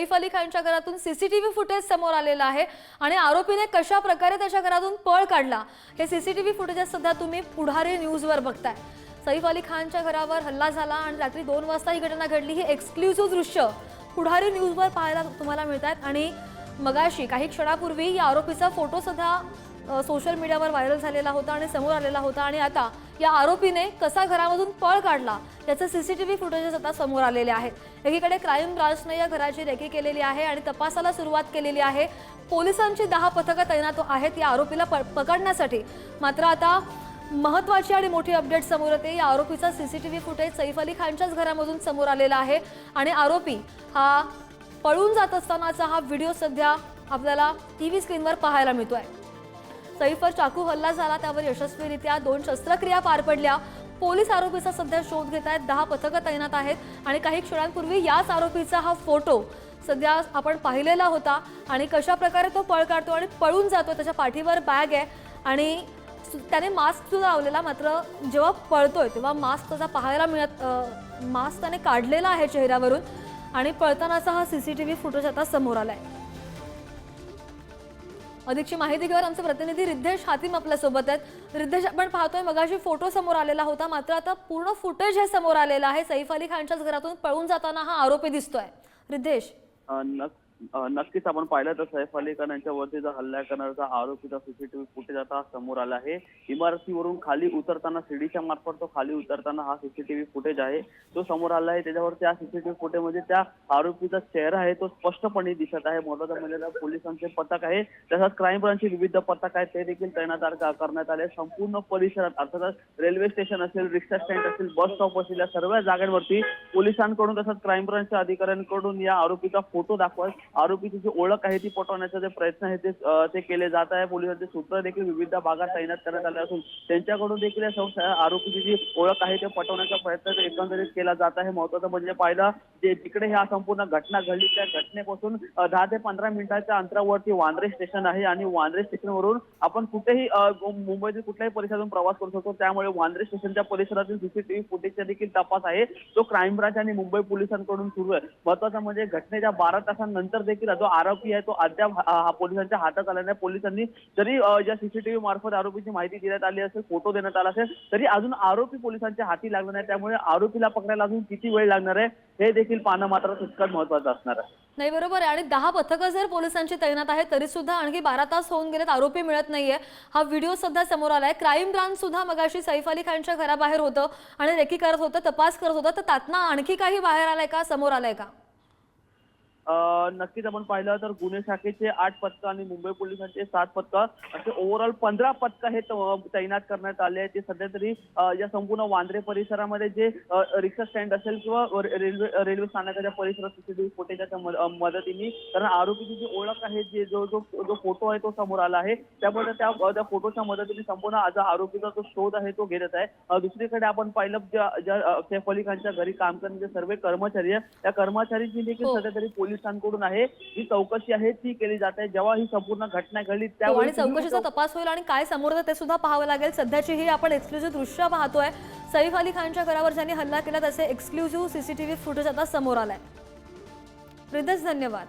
सैफ अली खानच्या घरातून CCTV footage समोर आलेलं आहे आणि आरोपीने कशा प्रकारे त्याच्या घरातून पळ काढला हे सीसीटीव्ही फुटेज सध्या तुम्ही पुढारी न्यूजवर बघताय। सैफ अली खानच्या घरावर हल्ला झाला आणि रात्री 2 वाजता ही घटना घडली। ही एक्सक्लुसिव्ह दृश्य पुढारी न्यूजवर पाहायला तुम्हाला मिळतात आणि मगाशी काही क्षणापूर्वी या आरोपीचा फोटो सुद्धा सोशल मीडियावर व्हायरल झालेला होता आणि समोर आलेला होता आणि आता या आरोपीने कसा घरामधून पळ काढला याचे सीसीटीव्ही फुटेजेस आता समोर आलेले आहेत। एकीकडे क्राईम ब्रांचने या घराची रेकी केलेली आहे आणि तपासाला सुरुवात केलेली आहे। पोलिसांची 10 पथकं तैनात आहेत या आरोपीला पकडण्यासाठी। मात्र आता महत्त्वाची आणि मोठी अपडेट समोर येते। या आरोपीचा सीसीटीव्ही फुटेज सैफ अली खानच्याच घरामधून समोर आलेला आहे आणि आरोपी हा पळून जात असतानाचा हा व्हिडिओ सध्या आपल्याला टीव्ही स्क्रीनवर पाहायला मिळतोय। सैफवर चाकू हल्ला झाला, त्यावर यशस्वीरित्या 2 शस्त्रक्रिया पार पडल्या। पोलीस आरोपीचा सध्या शोध घेत आहेत, 10 पथकं तैनात आहेत आणि काही क्षणांपूर्वी याच आरोपीचा हा फोटो सध्या आपण पाहिलेला होता आणि कशा प्रकारे तो पळ काढतो आणि पळून जातो। त्याच्या पाठीवर बॅग आहे आणि त्याने मास्क सुद्धा लावलेला, मात्र जेव्हा पळतोय तेव्हा मास्क त्याचा पाहायला मिळत मास्क त्याने काढलेला आहे चेहऱ्यावरून आणि पळतानाचा हा सीसीटीव्ही फुटेज आता समोर आलाय। अधिकची माहिती घेऊन आमचे प्रतिनिधी रिद्धेश हातीम आपल्या सोबत आहेत। रिद्धेश, आपण पाहतोय मगाशी फोटो समोर आलेला होता, मात्र आता पूर्ण फुटेज हे समोर आलेलं आहे। सैफ अली खानच्याच घरातून पळून जाताना हा आरोपी दिसतोय। रिद्धेश, नक्कीच आपण पाहिलं तर सैफ अली खान यांच्यावरती जो हल्ला करण्याचा आरोपीचा सीसीटीव्ही फुटेज आता समोर आला आहे। इमारतीवरून खाली उतरताना, सीडीच्या मार्फत तो खाली उतरताना हा सीसीटीव्ही फुटेज आहे तो समोर आला आहे। त्याच्यावरती त्या सीसीटीव्ही फुटेजमध्ये त्या आरोपीचा चेहरा आहे तो स्पष्टपणे दिसत आहे। महत्त्वाचं म्हणजे पोलिसांचे पथक आहे, तसंच क्राईम ब्रांचचे विविध पथक आहेत ते देखील तैनात करण्यात आले। संपूर्ण परिसरात अर्थातच रेल्वे स्टेशन असेल, रिक्षा स्टँड असेल, बस स्टॉप असेल, या सर्व जागांवरती पोलिसांकडून तसंच क्राईम ब्रांचच्या अधिकाऱ्यांकडून या आरोपीचा फोटो दाखवत आरोपीची जी ओळख आहे ती पटवण्याचा जे प्रयत्न आहे ते केले जात आहे। पोलिसांचे सूत्र देखील विविध भागात तैनात करण्यात आले असून त्यांच्याकडून देखील आरोपीची जी ओळख आहे ते पटवण्याचा प्रयत्न एकंदरीत केला जात आहे। महत्त्वाचं म्हणजे पाहिलं जे तिकडे ह्या संपूर्ण घटना घडली त्या घटनेपासून 10 ते 15 मिनिटांच्या अंतरावरती वांद्रे स्टेशन आहे आणि वांद्रे स्टेशनवरून आपण कुठेही मुंबईतील कुठल्याही परिसरातून प्रवास करू शकतो। त्यामुळे वांद्रे स्टेशनच्या परिसरातील सीसीटीव्ही फुटेजचा देखील तपास आहे तो क्राईम ब्रांच आणि मुंबई पोलिसांकडून सुरू आहे। महत्त्वाचं म्हणजे घटनेच्या 12 तासांनंतर देखील जो आरोपी आहे तो अद्याप पोलिसांच्या हातात आला नाही। पोलिसांनी जरी ज्या सीसीटीव्ही मार्फत आरोपीची माहिती देण्यात आली असेल, फोटो देण्यात आला असेल, तरी अजून आरोपी पोलिसांच्या हाती लागला नाही। त्यामुळे आरोपीला पकडायला अजून किती वेळ लागणार आहे हे देखील पाहणं मात्र तितकंच महत्त्वाचं असणार आहे। नाही, बरोबर आहे। आणि 10 पथकं जर पोलिसांची तैनात आहेत तरी सुद्धा आणखी 12 तास होऊन गेलेत, आरोपी मिळत नाहीये। हा व्हिडिओ सध्या समोर आलाय। क्राईम ब्रांच सुद्धा मगाशी सैफ अली खानच्या घराबाहेर होतं आणि रेकी करत होतं, तपास करत होतं, तर त्यातनं आणखी काही बाहेर आलंय का, समोर आलंय का? नक्कीच आपण पाहिलं तर गुन्हे शाखेचे 8 पथकं आणि मुंबई पोलिसांचे 7 पथकं असे ओव्हरऑल 15 पथकं हे तैनात करण्यात आले आहेत। ते सध्या तरी या संपूर्ण वांद्रे परिसरामध्ये जे रिक्षा स्टँड असेल किंवा रेल्वे स्थानकाच्या परिसरात सीसीटीव्ही फुटेजच्या मदतीने, कारण आरोपीची जी ओळख आहे, जे जो फोटो आहे तो समोर आला आहे, त्यामुळे त्या फोटोच्या मदतीने संपूर्ण आरोपीचा जो शोध आहे तो घेत आहे। दुसरीकडे आपण पाहिलं ज्या सैफ अली खानच्या घरी काम करणारे सर्व कर्मचारी आहे, त्या कर्मचाऱ्यांची देखील सध्या तरी पोलिसांकडून आहे ही चौकशी आहे ती केली जाते। जेव्हा ही संपूर्ण घटना घडली त्यावेळी चौकशीचा तपास होईल आणि काय समोर येतं ते सुद्धा पाहावं लागेल। सध्याची ही आपण एक्सक्लुसिव्ह दृश्य पाहतोय। सैफ अली खानच्या घरावर ज्यांनी हल्ला केला त्याचे एक्सक्लुसिव्ह सीसीटीव्ही फुटेज आता समोर आलाय। रिद्धेश, धन्यवाद।